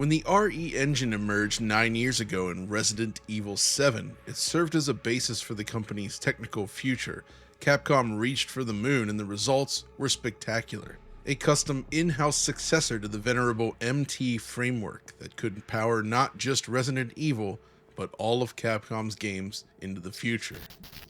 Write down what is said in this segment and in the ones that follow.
When the RE engine emerged 9 years ago in Resident Evil 7, it served as a basis for the company's technical future. Capcom reached for the moon and the results were spectacular. A custom in-house successor to the venerable MT framework that could power not just Resident Evil, but all of Capcom's games into the future.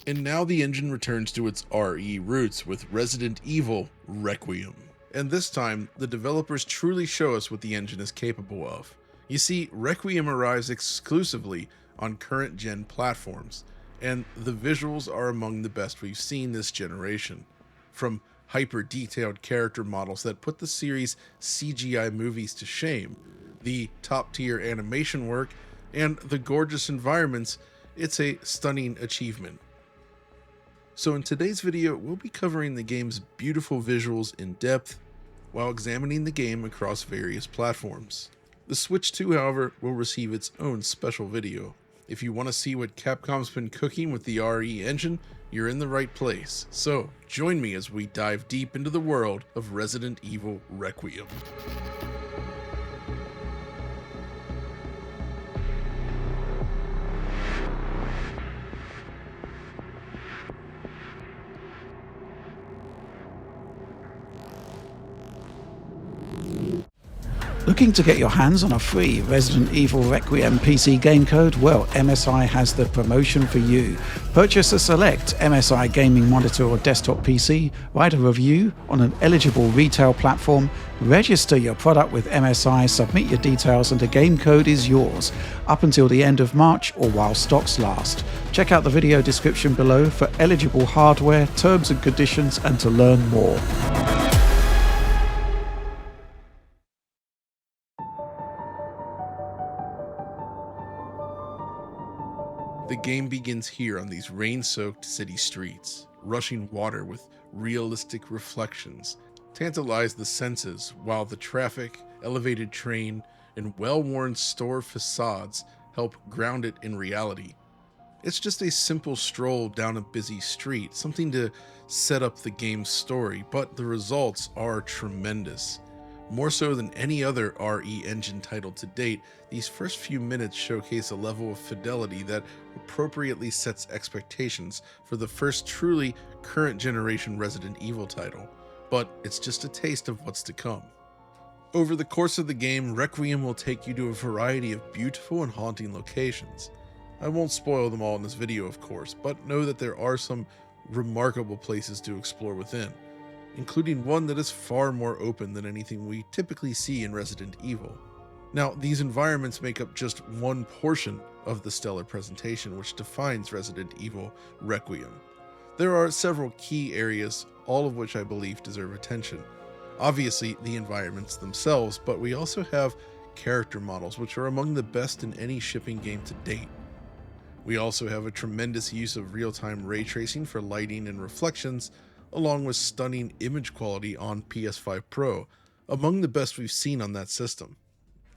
And now the engine returns to its RE roots with Resident Evil Requiem. And this time, the developers truly show us what the engine is capable of. You see, Requiem arrives exclusively on current-gen platforms, and the visuals are among the best we've seen this generation. From hyper-detailed character models that put the series' CGI movies to shame, the top-tier animation work, and the gorgeous environments, it's a stunning achievement. So in today's video, we'll be covering the game's beautiful visuals in depth while examining the game across various platforms. The Switch 2, however, will receive its own special video. If you want to see what Capcom's been cooking with the RE engine, you're in the right place. So join me as we dive deep into the world of Resident Evil Requiem. Looking to get your hands on a free Resident Evil Requiem PC game code? Well, MSI has the promotion for you. Purchase a select MSI gaming monitor or desktop PC, write a review on an eligible retail platform, register your product with MSI, submit your details, and the game code is yours up until the end of March or while stocks last. Check out the video description below for eligible hardware, terms and conditions, and to learn more. The game begins here on these rain-soaked city streets. Rushing water with realistic reflections tantalize the senses, while the traffic, elevated train, and well-worn store facades help ground it in reality. It's just a simple stroll down a busy street, something to set up the game's story, but the results are tremendous. More so than any other RE engine title to date, these first few minutes showcase a level of fidelity that appropriately sets expectations for the first truly current generation Resident Evil title, but it's just a taste of what's to come. Over the course of the game, Requiem will take you to a variety of beautiful and haunting locations. I won't spoil them all in this video, of course, but know that there are some remarkable places to explore within, including one that is far more open than anything we typically see in Resident Evil. Now, these environments make up just one portion of the stellar presentation which defines Resident Evil Requiem. There are several key areas, all of which I believe deserve attention. Obviously, the environments themselves, but we also have character models which are among the best in any shipping game to date. We also have a tremendous use of real-time ray tracing for lighting and reflections, along with stunning image quality on PS5 Pro, among the best we've seen on that system.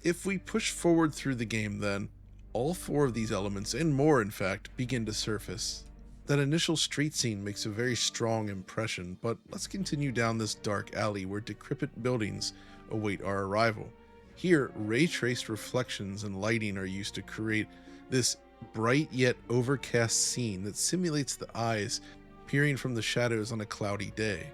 If we push forward through the game then, all four of these elements, and more in fact, begin to surface. That initial street scene makes a very strong impression, but let's continue down this dark alley where decrepit buildings await our arrival. Here, ray-traced reflections and lighting are used to create this bright yet overcast scene that simulates the eyes peering from the shadows on a cloudy day.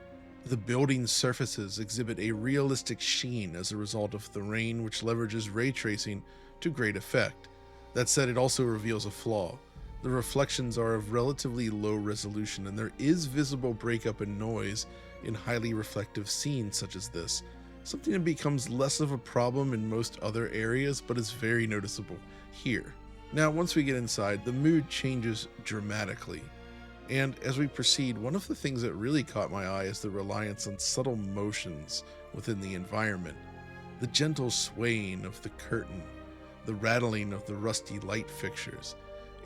The building's surfaces exhibit a realistic sheen as a result of the rain, which leverages ray tracing to great effect. That said, it also reveals a flaw. The reflections are of relatively low resolution, and there is visible breakup and noise in highly reflective scenes such as this, something that becomes less of a problem in most other areas, but is very noticeable here. Now, once we get inside, the mood changes dramatically. And as we proceed, one of the things that really caught my eye is the reliance on subtle motions within the environment. The gentle swaying of the curtain, the rattling of the rusty light fixtures,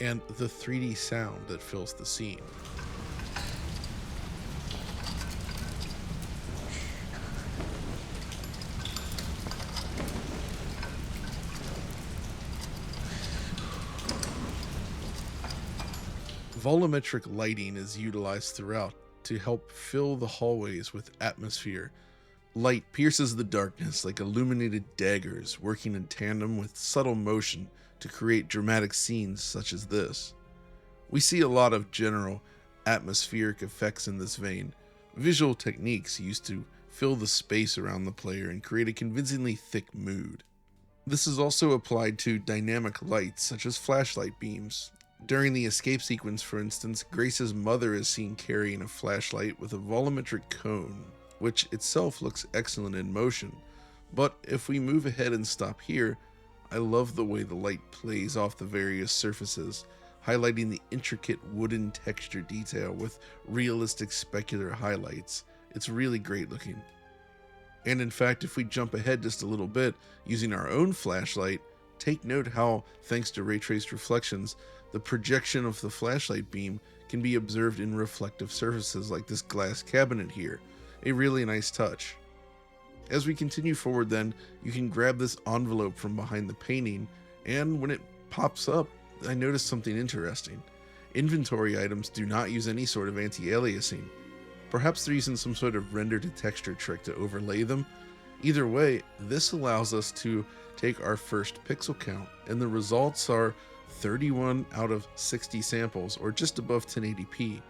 and the 3D sound that fills the scene. Volumetric lighting is utilized throughout to help fill the hallways with atmosphere, Light pierces the darkness like illuminated daggers, working in tandem with subtle motion to create dramatic scenes such as this. We see a lot of general atmospheric effects in this vein, visual techniques used to fill the space around the player and create a convincingly thick mood. This is also applied to dynamic lights such as flashlight beams. During the escape sequence, for instance, Grace's mother is seen carrying a flashlight with a volumetric cone, which itself looks excellent in motion. But if we move ahead and stop here, I love the way the light plays off the various surfaces, highlighting the intricate wooden texture detail with realistic specular highlights. It's really great looking. And in fact, if we jump ahead just a little bit, using our own flashlight, take note how, thanks to ray traced reflections, the projection of the flashlight beam can be observed in reflective surfaces like this glass cabinet here. A really nice touch. As we continue forward then, you can grab this envelope from behind the painting, and when it pops up, I noticed something interesting. Inventory items do not use any sort of anti-aliasing. Perhaps they're using some sort of render to texture trick to overlay them. Either way, this allows us to take our first pixel count, and the results are 31 out of 60 samples, or just above 1080p.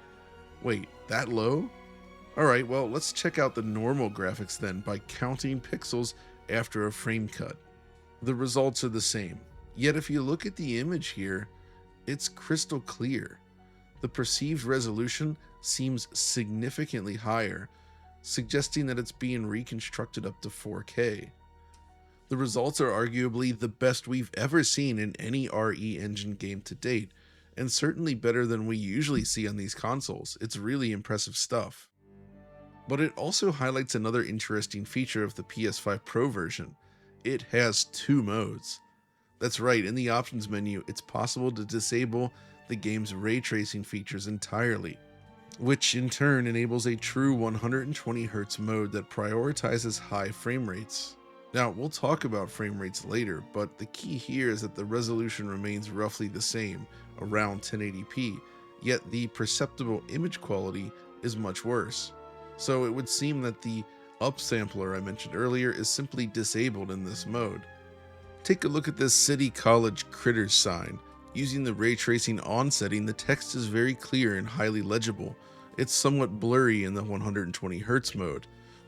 Wait, that low? Alright, well, let's check out the normal graphics then by counting pixels after a frame cut. The results are the same, yet if you look at the image here, it's crystal clear. The perceived resolution seems significantly higher, suggesting that it's being reconstructed up to 4K. The results are arguably the best we've ever seen in any RE Engine game to date, and certainly better than we usually see on these consoles. It's really impressive stuff. But it also highlights another interesting feature of the PS5 Pro version. It has two modes. That's right, in the options menu, it's possible to disable the game's ray tracing features entirely, which in turn enables a true 120Hz mode that prioritizes high frame rates. Now, we'll talk about frame rates later, but the key here is that the resolution remains roughly the same, around 1080p, yet the perceptible image quality is much worse. So it would seem that the upsampler I mentioned earlier is simply disabled in this mode. Take a look at this City College Critters sign. Using the ray tracing on setting, the text is very clear and highly legible. It's somewhat blurry in the 120Hz mode,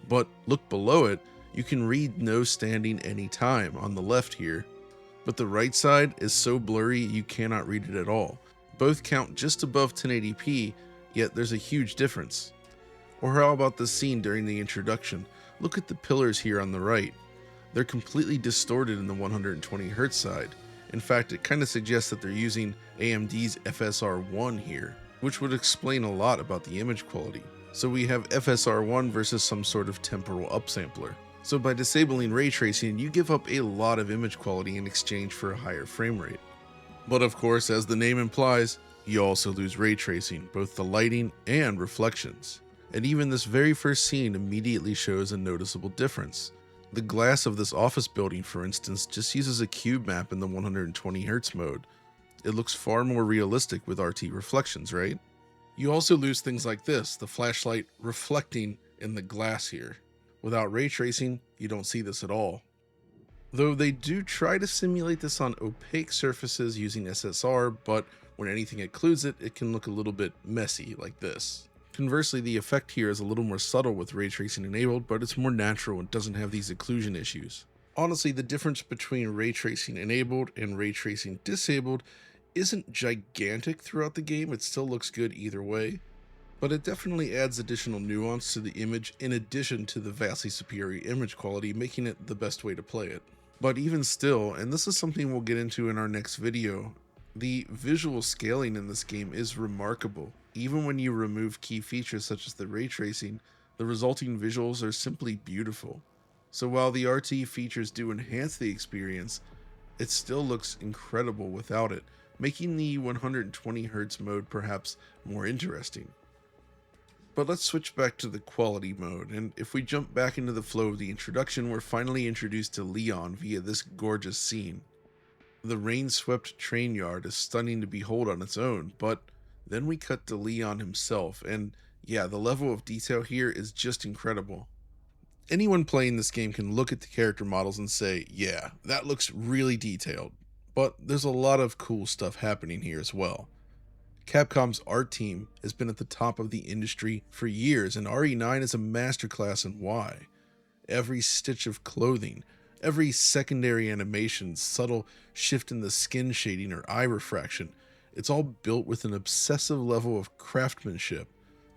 but look below it, you can read no standing anytime on the left here. But the right side is so blurry you cannot read it at all. Both count just above 1080p, yet there's a huge difference. Or how about the scene during the introduction? Look at the pillars here on the right. They're completely distorted in the 120Hz side. In fact, it kind of suggests that they're using AMD's FSR1 here, which would explain a lot about the image quality. So we have FSR1 versus some sort of temporal upsampler. So by disabling ray tracing, you give up a lot of image quality in exchange for a higher frame rate. But of course, as the name implies, you also lose ray tracing, both the lighting and reflections. And even this very first scene immediately shows a noticeable difference. The glass of this office building, for instance, just uses a cube map in the 120Hz mode. It looks far more realistic with RT reflections, right? You also lose things like this, the flashlight reflecting in the glass here. Without ray tracing, you don't see this at all. Though they do try to simulate this on opaque surfaces using SSR, but when anything occludes it, it can look a little bit messy like this. Conversely, the effect here is a little more subtle with ray tracing enabled, but it's more natural and doesn't have these occlusion issues. Honestly, the difference between ray tracing enabled and ray tracing disabled isn't gigantic throughout the game. It still looks good either way, but it definitely adds additional nuance to the image in addition to the vastly superior image quality, making it the best way to play it. But even still, and this is something we'll get into in our next video, the visual scaling in this game is remarkable. Even when you remove key features such as the ray tracing, the resulting visuals are simply beautiful. So while the RT features do enhance the experience, it still looks incredible without it, making the 120Hz mode perhaps more interesting. But let's switch back to the quality mode, and if we jump back into the flow of the introduction, we're finally introduced to Leon via this gorgeous scene. The rain-swept train yard is stunning to behold on its own, but then we cut to Leon himself, and yeah, the level of detail here is just incredible. Anyone playing this game can look at the character models and say, yeah, that looks really detailed. But there's a lot of cool stuff happening here as well. Capcom's art team has been at the top of the industry for years, and RE9 is a masterclass in why. Every stitch of clothing, every secondary animation, subtle shift in the skin shading or eye refraction, it's all built with an obsessive level of craftsmanship.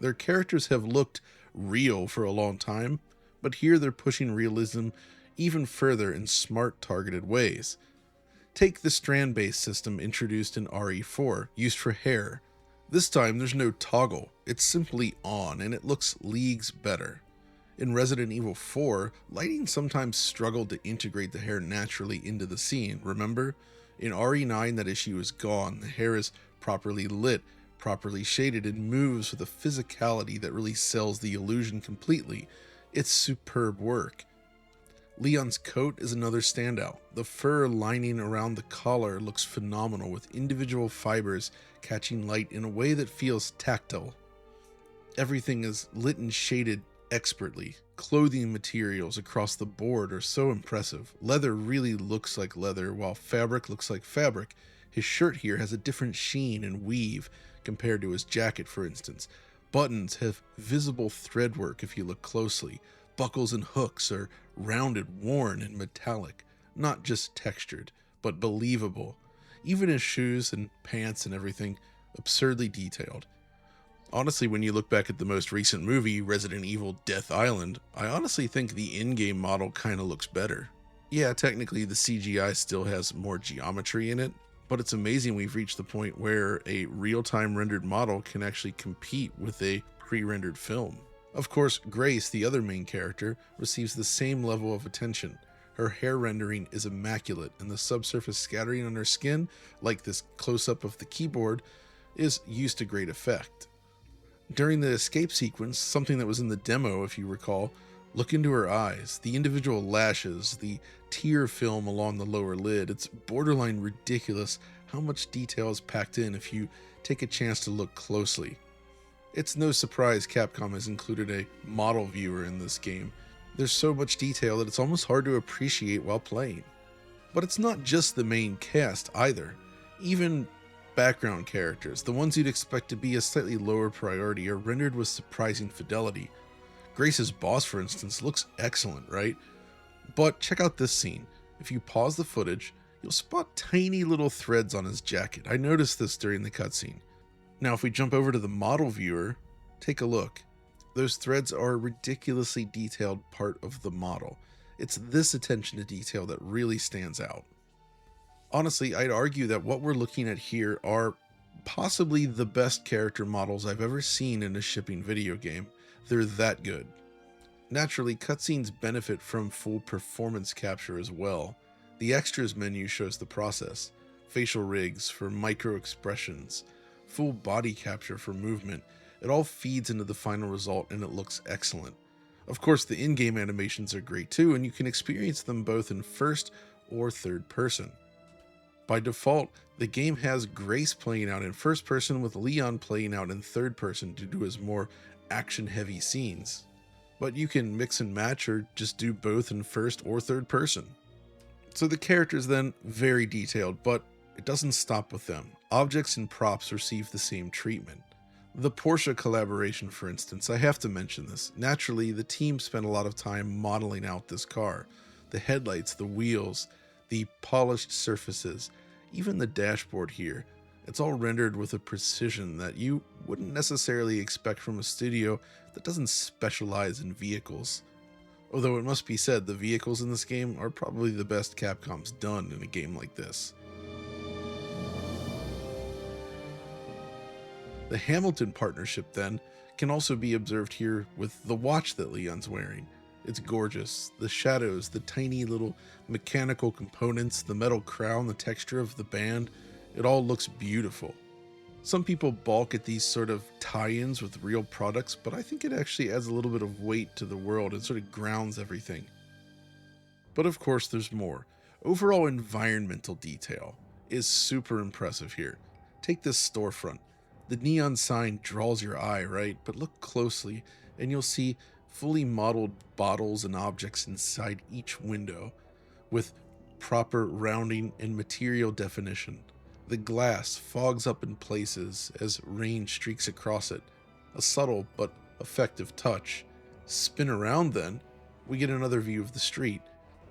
Their characters have looked real for a long time, but here they're pushing realism even further in smart, targeted ways. Take the strand-based system introduced in RE4, used for hair. This time there's no toggle, it's simply on, and it looks leagues better. In Resident Evil 4, lighting sometimes struggled to integrate the hair naturally into the scene, remember? In RE9 that issue is gone, the hair is properly lit, properly shaded, and moves with a physicality that really sells the illusion completely. It's superb work. Leon's coat is another standout. The fur lining around the collar looks phenomenal, with individual fibers catching light in a way that feels tactile. Everything is lit and shaded expertly. Clothing materials across the board are so impressive. Leather really looks like leather, while fabric looks like fabric. His shirt here has a different sheen and weave compared to his jacket, for instance. Buttons have visible threadwork if you look closely. Buckles and hooks are rounded, worn, and metallic, not just textured, but believable. Even his shoes and pants and everything, absurdly detailed. Honestly, when you look back at the most recent movie, Resident Evil Death Island, I honestly think the in-game model kinda looks better. Yeah, technically the CGI still has more geometry in it, but it's amazing we've reached the point where a real-time rendered model can actually compete with a pre-rendered film. Of course, Grace, the other main character, receives the same level of attention. Her hair rendering is immaculate, and the subsurface scattering on her skin, like this close-up of the keyboard, is used to great effect. During the escape sequence, something that was in the demo if you recall, look into her eyes, the individual lashes, the tear film along the lower lid. It's borderline ridiculous how much detail is packed in if you take a chance to look closely. It's no surprise Capcom has included a model viewer in this game. There's so much detail that it's almost hard to appreciate while playing. But it's not just the main cast either. Even background characters, the ones you'd expect to be a slightly lower priority, are rendered with surprising fidelity. Grace's boss, for instance, looks excellent, right? But check out this scene. If you pause the footage, you'll spot tiny little threads on his jacket. I noticed this during the cutscene. Now, if we jump over to the model viewer, take a look. Those threads are a ridiculously detailed part of the model. It's this attention to detail that really stands out. Honestly, I'd argue that what we're looking at here are possibly the best character models I've ever seen in a shipping video game. They're that good. Naturally, cutscenes benefit from full performance capture as well. The extras menu shows the process. Facial rigs for micro expressions, full body capture for movement. It all feeds into the final result and it looks excellent. Of course, the in-game animations are great too, and you can experience them both in first or third person. By default, the game has Grace playing out in first person with Leon playing out in third person due to his more action-heavy scenes. But you can mix and match or just do both in first or third person. So the characters then, very detailed, but it doesn't stop with them. Objects and props receive the same treatment. The Porsche collaboration, for instance, I have to mention this. Naturally, the team spent a lot of time modeling out this car. The headlights, the wheels, the polished surfaces, even the dashboard here. It's all rendered with a precision that you wouldn't necessarily expect from a studio that doesn't specialize in vehicles. Although it must be said, the vehicles in this game are probably the best Capcom's done in a game like this. The Hamilton partnership, then, can also be observed here with the watch that Leon's wearing. It's gorgeous. The shadows, the tiny little mechanical components, the metal crown, the texture of the band, it all looks beautiful. Some people balk at these sort of tie-ins with real products, but I think it actually adds a little bit of weight to the world and sort of grounds everything. But of course there's more. Overall environmental detail is super impressive here. Take this storefront. The neon sign draws your eye, right? But look closely and you'll see fully modeled bottles and objects inside each window, with proper rounding and material definition. The glass fogs up in places as rain streaks across it, a subtle but effective touch. Spin around then, we get another view of the street,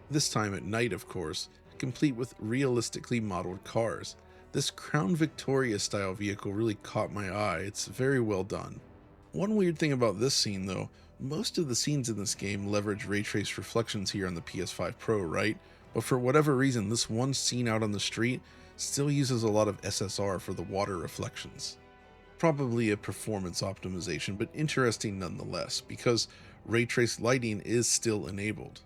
this time at night of course, complete with realistically modeled cars. This Crown Victoria style vehicle really caught my eye, it's very well done. One weird thing about this scene though, most of the scenes in this game leverage ray trace reflections here on the PS5 Pro, right? But for whatever reason, this one scene out on the street still uses a lot of SSR for the water reflections. Probably a performance optimization, but interesting nonetheless, because ray trace lighting is still enabled.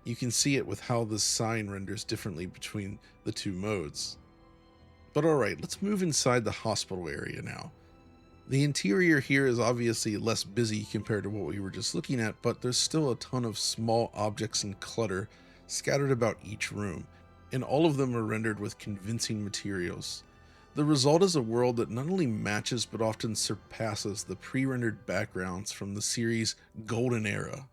You can see it with how this sign renders differently between the two modes. But alright, let's move inside the hospital area now. The interior here is obviously less busy compared to what we were just looking at, but there's still a ton of small objects and clutter scattered about each room, and all of them are rendered with convincing materials. The result is a world that not only matches but often surpasses the pre-rendered backgrounds from the series' golden era.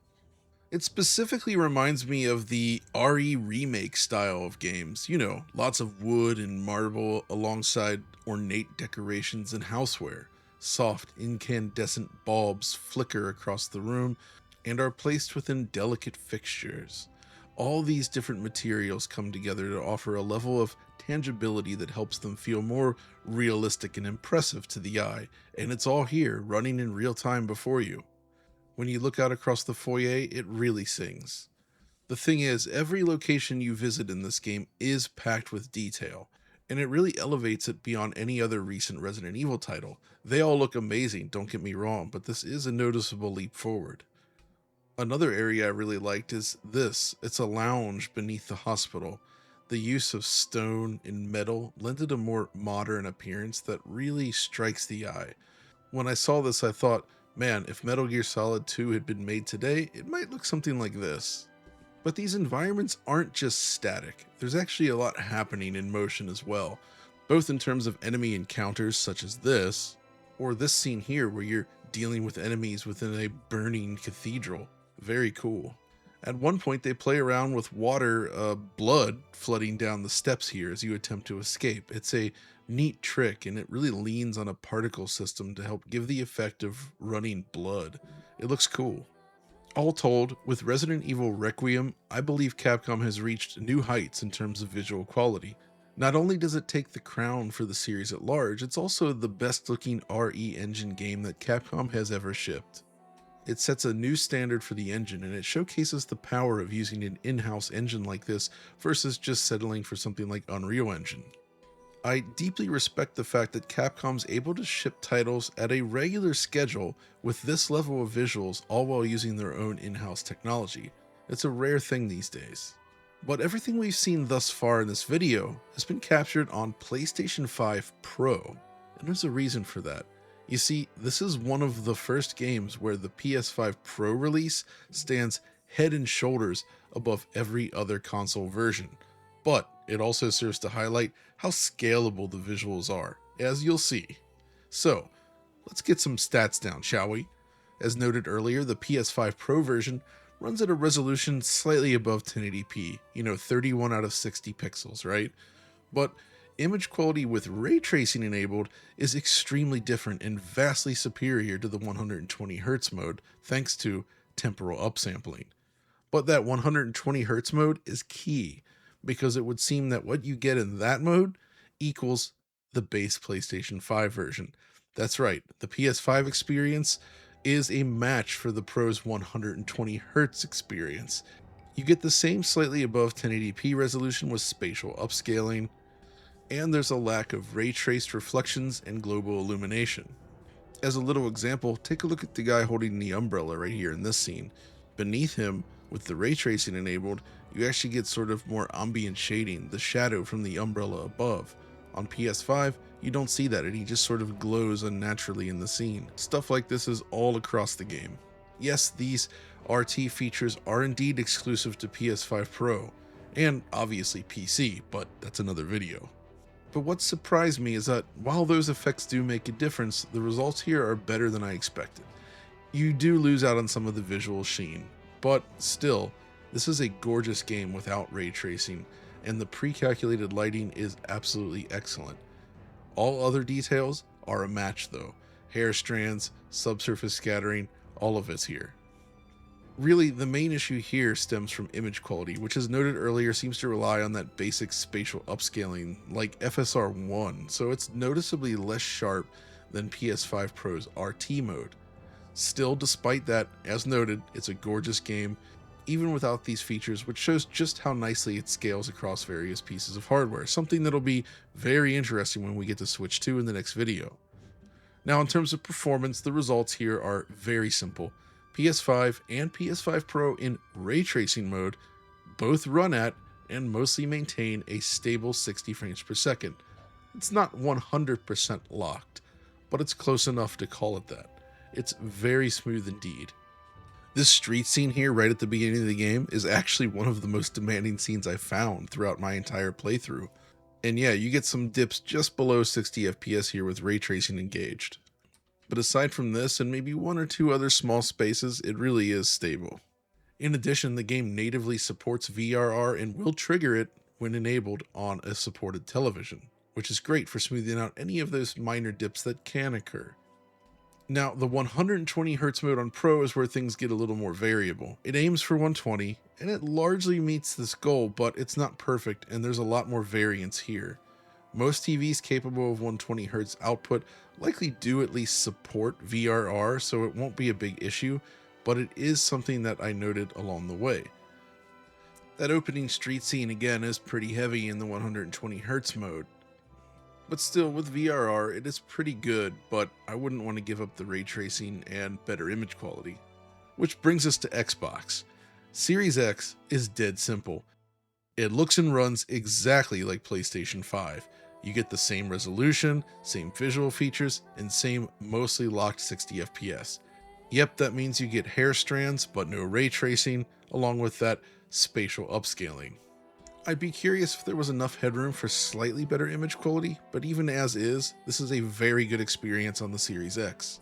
It specifically reminds me of the RE remake style of games, you know, lots of wood and marble alongside ornate decorations and houseware. Soft incandescent bulbs flicker across the room and are placed within delicate fixtures. All these different materials come together to offer a level of tangibility that helps them feel more realistic and impressive to the eye, and it's all here, running in real time before you. When you look out across the foyer, it really sings. The thing is, every location you visit in this game is packed with detail, and it really elevates it beyond any other recent Resident Evil title. They all look amazing, don't get me wrong, but this is a noticeable leap forward. Another area I really liked is this. It's a lounge beneath the hospital. The use of stone and metal lended a more modern appearance that really strikes the eye. When I saw this, I thought, man, if Metal Gear Solid 2 had been made today, it might look something like this. But these environments aren't just static. There's actually a lot happening in motion as well, both in terms of enemy encounters such as this, or this scene here where you're dealing with enemies within a burning cathedral. Very cool. At one point they play around with water, blood flooding down the steps here as you attempt to escape. It's a neat trick, and it really leans on a particle system to help give the effect of running blood. It looks cool. All told, with Resident Evil Requiem, I believe Capcom has reached new heights in terms of visual quality. Not only does it take the crown for the series at large, it's also the best looking RE engine game that Capcom has ever shipped. It sets a new standard for the engine, and it showcases the power of using an in-house engine like this versus just settling for something like Unreal Engine. I deeply respect the fact that Capcom's able to ship titles at a regular schedule with this level of visuals, all while using their own in-house technology. It's a rare thing these days. But everything we've seen thus far in this video has been captured on PlayStation 5 Pro, and there's a reason for that. You see, this is one of the first games where the PS5 Pro release stands head and shoulders above every other console version. But it also serves to highlight how scalable the visuals are, as you'll see. So, let's get some stats down, shall we? As noted earlier, the PS5 Pro version runs at a resolution slightly above 1080p, 31 out of 60 pixels, right? But image quality with ray tracing enabled is extremely different and vastly superior to the 120Hz mode, thanks to temporal upsampling. But that 120Hz mode is key, because it would seem that what you get in that mode equals the base PlayStation 5 version. That's right, the PS5 experience is a match for the Pro's 120Hz experience. You get the same slightly above 1080p resolution with spatial upscaling, and there's a lack of ray-traced reflections and global illumination. As a little example, take a look at the guy holding the umbrella right here in this scene. Beneath him, with the ray tracing enabled, you actually get sort of more ambient shading, the shadow from the umbrella above. On PS5, you don't see that, and he just sort of glows unnaturally in the scene. Stuff like this is all across the game. Yes, these RT features are indeed exclusive to PS5 Pro, and obviously PC, but that's another video. But what surprised me is that while those effects do make a difference, the results here are better than I expected. You do lose out on some of the visual sheen, but still, this is a gorgeous game without ray tracing, and the pre-calculated lighting is absolutely excellent. All other details are a match though. Hair strands, subsurface scattering, all of it's here. Really, the main issue here stems from image quality, which as noted earlier seems to rely on that basic spatial upscaling like FSR1, so it's noticeably less sharp than PS5 Pro's RT mode. Still, despite that, as noted, it's a gorgeous game, even without these features, which shows just how nicely it scales across various pieces of hardware, something that'll be very interesting when we get to Switch 2 in the next video. Now, in terms of performance, the results here are very simple. PS5 and PS5 Pro in ray tracing mode both run at and mostly maintain a stable 60 frames per second. It's not 100% locked, but it's close enough to call it that. It's very smooth indeed. This street scene here right at the beginning of the game is actually one of the most demanding scenes I've found throughout my entire playthrough. And yeah, you get some dips just below 60 FPS here with ray tracing engaged. But aside from this and maybe one or two other small spaces, it really is stable. In addition, the game natively supports VRR and will trigger it when enabled on a supported television, which is great for smoothing out any of those minor dips that can occur. Now, the 120Hz mode on Pro is where things get a little more variable. It aims for 120, and it largely meets this goal, but it's not perfect, and there's a lot more variance here. Most TVs capable of 120Hz output likely do at least support VRR, so it won't be a big issue, but it is something that I noted along the way. That opening street scene again is pretty heavy in the 120Hz mode. But still, with VRR, it is pretty good, but I wouldn't want to give up the ray tracing and better image quality. Which brings us to Xbox. Series X is dead simple. It looks and runs exactly like PlayStation 5. You get the same resolution, same visual features, and same mostly locked 60 FPS. Yep, that means you get hair strands, but no ray tracing, along with that spatial upscaling. I'd be curious if there was enough headroom for slightly better image quality, but even as is, this is a very good experience on the Series X.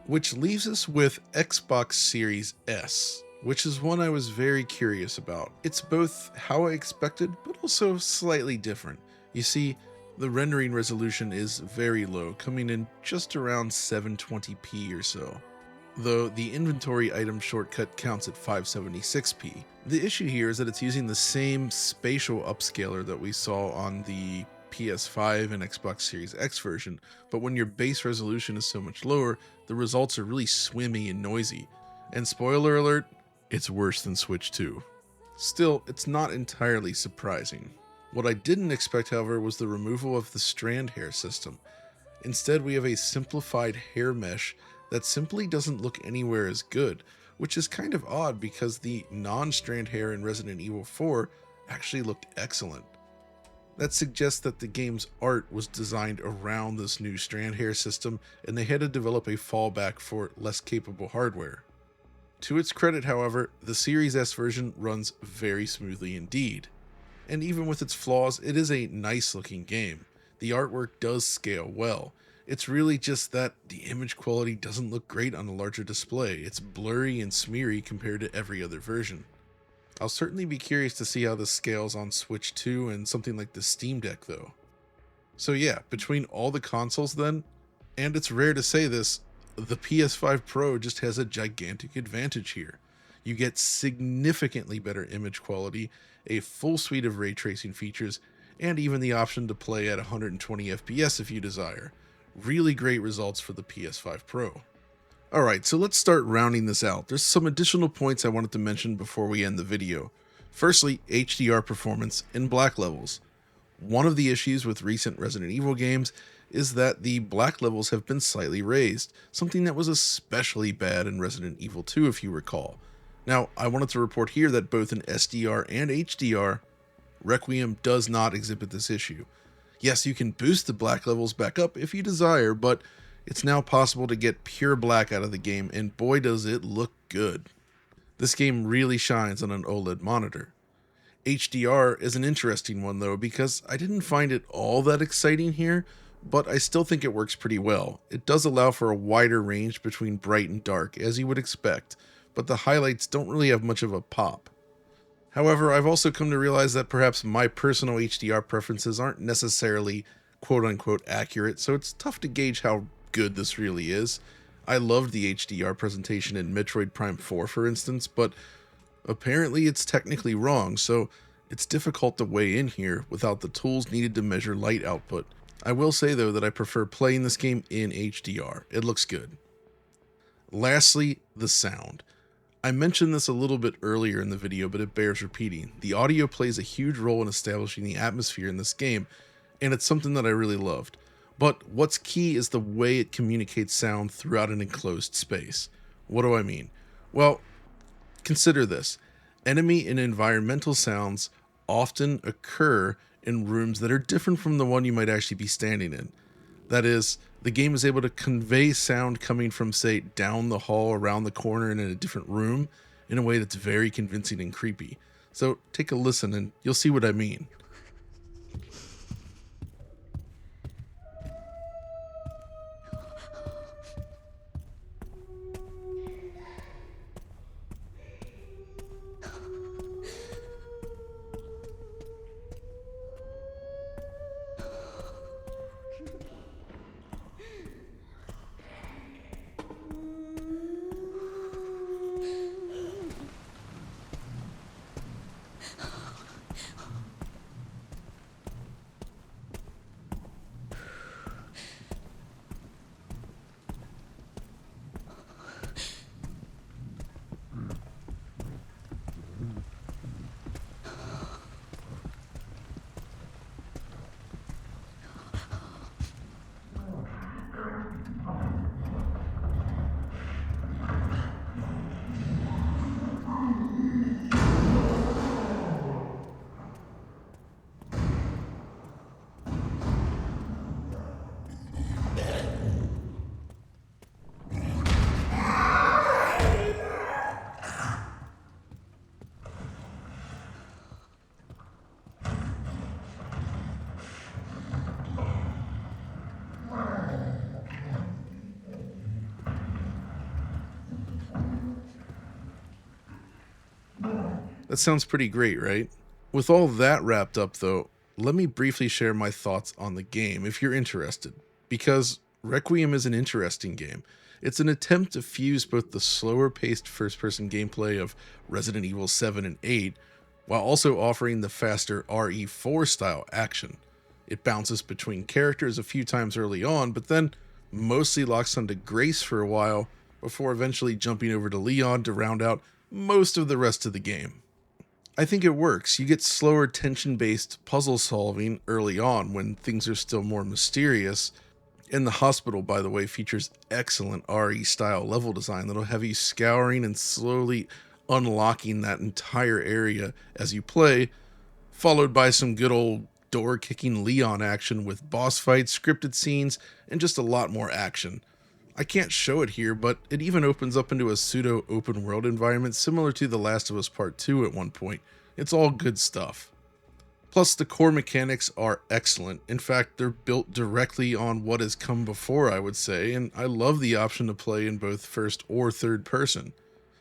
Which leaves us with Xbox Series S, which is one I was very curious about. It's both how I expected, but also slightly different. You see, the rendering resolution is very low, coming in just around 720p or so, though the inventory item shortcut counts at 576p. The issue here is that it's using the same spatial upscaler that we saw on the PS5 and Xbox Series X version, but when your base resolution is so much lower, the results are really swimmy and noisy. And spoiler alert, it's worse than Switch 2. Still, it's not entirely surprising. What I didn't expect, however, was the removal of the strand hair system. Instead, we have a simplified hair mesh that simply doesn't look anywhere as good, which is kind of odd because the non-strand hair in Resident Evil 4 actually looked excellent. That suggests that the game's art was designed around this new strand hair system, and they had to develop a fallback for less capable hardware. To its credit, however, the Series S version runs very smoothly indeed. And even with its flaws, it is a nice looking game. The artwork does scale well. It's really just that the image quality doesn't look great on a larger display. It's blurry and smeary compared to every other version. I'll certainly be curious to see how this scales on Switch 2 and something like the Steam Deck though. So yeah, between all the consoles then, and it's rare to say this, the PS5 Pro just has a gigantic advantage here. You get significantly better image quality, a full suite of ray tracing features, and even the option to play at 120 FPS if you desire. Really great results for the PS5 Pro. Alright, so let's start rounding this out. There's some additional points I wanted to mention before we end the video. Firstly, HDR performance in black levels. One of the issues with recent Resident Evil games is that the black levels have been slightly raised, something that was especially bad in Resident Evil 2 if you recall. Now, I wanted to report here that both in SDR and HDR, Requiem does not exhibit this issue. Yes, you can boost the black levels back up if you desire, but it's now possible to get pure black out of the game, and boy does it look good. This game really shines on an OLED monitor. HDR is an interesting one though, because I didn't find it all that exciting here, but I still think it works pretty well. It does allow for a wider range between bright and dark, as you would expect, but the highlights don't really have much of a pop. However, I've also come to realize that perhaps my personal HDR preferences aren't necessarily quote-unquote accurate, so it's tough to gauge how good this really is. I loved the HDR presentation in Metroid Prime 4, for instance, but apparently it's technically wrong, so it's difficult to weigh in here without the tools needed to measure light output. I will say though that I prefer playing this game in HDR. It looks good. Lastly, the sound. I mentioned this a little bit earlier in the video, but it bears repeating. The audio plays a huge role in establishing the atmosphere in this game, and it's something that I really loved. But what's key is the way it communicates sound throughout an enclosed space. What do I mean? Well, consider this. Enemy and environmental sounds often occur in rooms that are different from the one you might actually be standing in. That is, the game is able to convey sound coming from, say, down the hall, around the corner, and in a different room in a way that's very convincing and creepy. So take a listen and you'll see what I mean. That sounds pretty great, right? With all that wrapped up though, let me briefly share my thoughts on the game if you're interested, because Requiem is an interesting game. It's an attempt to fuse both the slower paced first person gameplay of Resident Evil 7 and 8 while also offering the faster RE4 style action. It bounces between characters a few times early on, but then mostly locks onto Grace for a while before eventually jumping over to Leon to round out most of the rest of the game. I think it works. You get slower tension-based puzzle solving early on when things are still more mysterious. And the hospital, by the way, features excellent RE-style level design that'll have you scouring and slowly unlocking that entire area as you play, followed by some good old door-kicking Leon action with boss fights, scripted scenes, and just a lot more action. I can't show it here, but it even opens up into a pseudo open world environment similar to The Last of Us Part 2 at one point. It's all good stuff. Plus, the core mechanics are excellent. In fact, they're built directly on what has come before, I would say, and I love the option to play in both first or third person.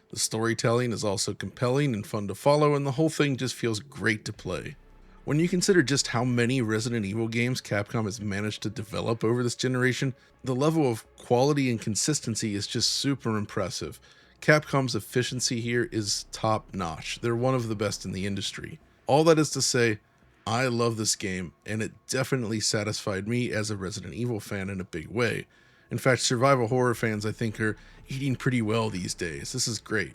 The storytelling is also compelling and fun to follow, and the whole thing just feels great to play. When you consider just how many Resident Evil games Capcom has managed to develop over this generation, the level of quality and consistency is just super impressive. Capcom's efficiency here is top notch. They're one of the best in the industry. All that is to say, I love this game, and it definitely satisfied me as a Resident Evil fan in a big way. In fact, survival horror fans I think are eating pretty well these days. This is great.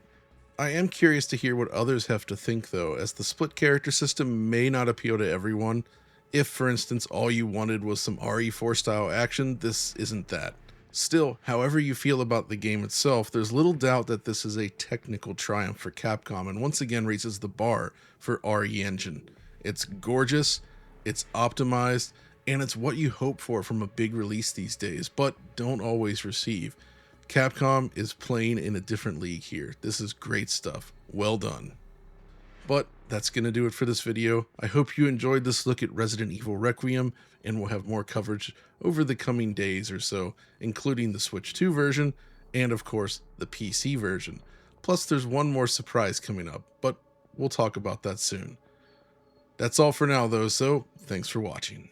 I am curious to hear what others have to think though, as the split character system may not appeal to everyone. If, for instance, all you wanted was some RE4 style action, this isn't that. Still, however you feel about the game itself, there's little doubt that this is a technical triumph for Capcom and once again raises the bar for RE Engine. It's gorgeous, it's optimized, and it's what you hope for from a big release these days, but don't always receive. Capcom is playing in a different league here. This is great stuff. Well done. But that's going to do it for this video. I hope you enjoyed this look at Resident Evil Requiem, and we'll have more coverage over the coming days or so, including the Switch 2 version and, of course, the PC version. Plus, there's one more surprise coming up, but we'll talk about that soon. That's all for now, though, so thanks for watching.